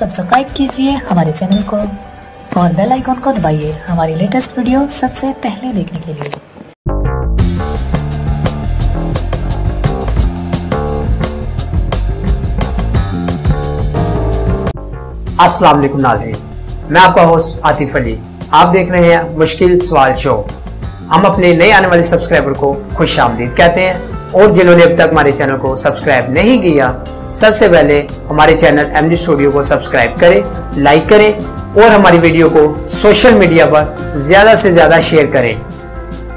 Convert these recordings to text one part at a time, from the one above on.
Subscribe कीजिए हमारे channel को और बेल आइकॉन को दबाइए हमारी लेटेस्ट वीडियो सबसे पहले देखने के लिए। अस्सलाम वालेकुम नाज़रीन, मैं आपका होस्ट आतिफ अली। आप देख रहे हैं मुश्किल सवाल शो। हम अपने नए आने वाले सब्सक्राइबर को खुशामदीद कहते हैं और जिन्होंने अब तक हमारे चैनल को सब्सक्राइब नहीं किया, सबसे पहले हमारे चैनल एमडी स्टूडियो को सब्सक्राइब करें, लाइक करें और हमारी वीडियो को सोशल मीडिया पर ज़्यादा से ज़्यादा शेयर करें।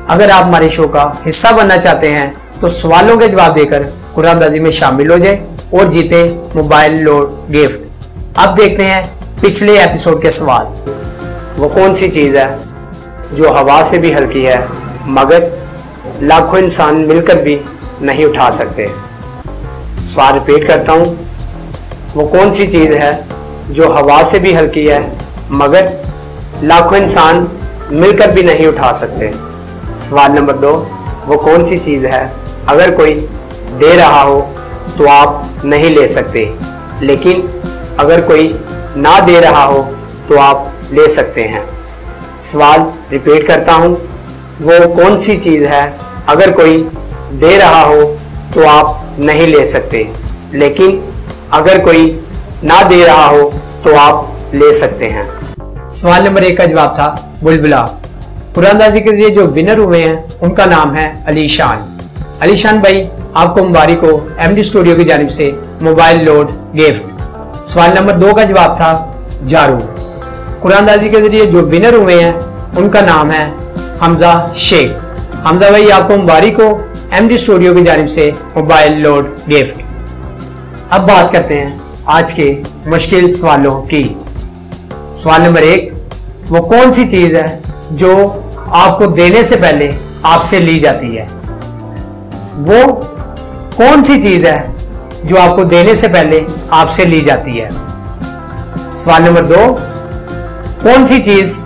अगर आप हमारे शो का हिस्सा बनना चाहते हैं तो सवालों के जवाब देकर कुरानदाजी में शामिल हो जाए और जीते मोबाइल लोड गिफ्ट। अब देखते हैं पिछले एपिसोड के सवाल। वो कौन सी चीज़ है जो हवा से भी हल्की है मगर लाखों इंसान मिलकर भी नहीं उठा सकते? सवाल रिपीट करता हूँ, वो कौन सी चीज़ है जो हवा से भी हल्की है मगर लाखों इंसान मिलकर भी नहीं उठा सकते? सवाल नंबर 2, वो कौन सी चीज़ है अगर कोई दे रहा हो तो आप नहीं ले सकते, लेकिन अगर कोई ना दे रहा हो तो आप ले सकते हैं? सवाल रिपीट करता हूँ, वो कौन सी चीज़ है अगर कोई दे रहा हो तो आप नहीं ले सकते, लेकिन अगर कोई ना दे रहा हो तो आप ले सकते हैं? सवाल नंबर 1 का जवाब था बुलबुला। कुरानदाजी के लिए जो विनर हुए हैं उनका नाम है अलीशान। अलीशान भाई, आपको मुबारक हो एमडी स्टूडियो की जानिब से मोबाइल लोड गिफ्ट। सवाल नंबर 2 का जवाब था जारू। कुरानदाजी के जरिए जो विनर हुए हैं उनका नाम है हमजा शेख। हमजा भाई, आपको मुबारक हो एमडी स्टूडियो की जानिब से मोबाइल लोड गिफ्ट। अब बात करते हैं आज के मुश्किल सवालों की। सवाल नंबर 1, वो कौन सी चीज है जो आपको देने से पहले आपसे ली जाती है? वो कौन सी चीज है जो आपको देने से पहले आपसे ली जाती है? सवाल नंबर 2, कौन सी चीज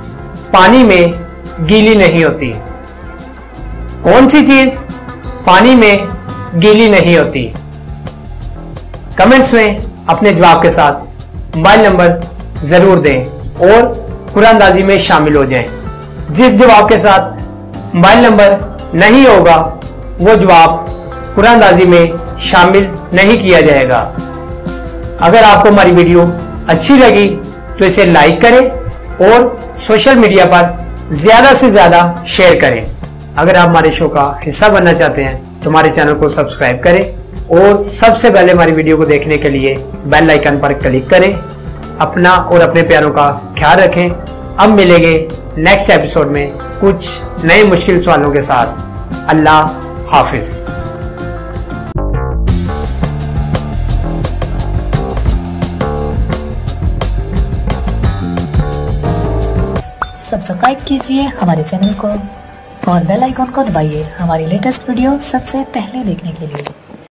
पानी में गीली नहीं होती? कौन सी चीज पानी में गीली नहीं होती? कमेंट्स में अपने जवाब के साथ मोबाइल नंबर जरूर दें और कुरानदाजी में शामिल हो जाएं। जिस जवाब के साथ मोबाइल नंबर नहीं होगा वो जवाब कुरानदाजी में शामिल नहीं किया जाएगा। अगर आपको हमारी वीडियो अच्छी लगी तो इसे लाइक करें और सोशल मीडिया पर ज्यादा से ज्यादा शेयर करें। अगर आप हमारे शो का हिस्सा बनना चाहते हैं तो हमारे चैनल को सब्सक्राइब करें और सबसे पहले हमारी वीडियो को देखने के लिए बेल आइकन पर क्लिक करें। अपना और अपने प्यारों का ख्याल रखें। अब मिलेंगे नेक्स्ट एपिसोड में कुछ नए मुश्किल सवालों के साथ। अल्लाह हाफिज। सब्सक्राइब कीजिए हमारे चैनल को और बेल आइकॉन को दबाइए हमारी लेटेस्ट वीडियो सबसे पहले देखने के लिए।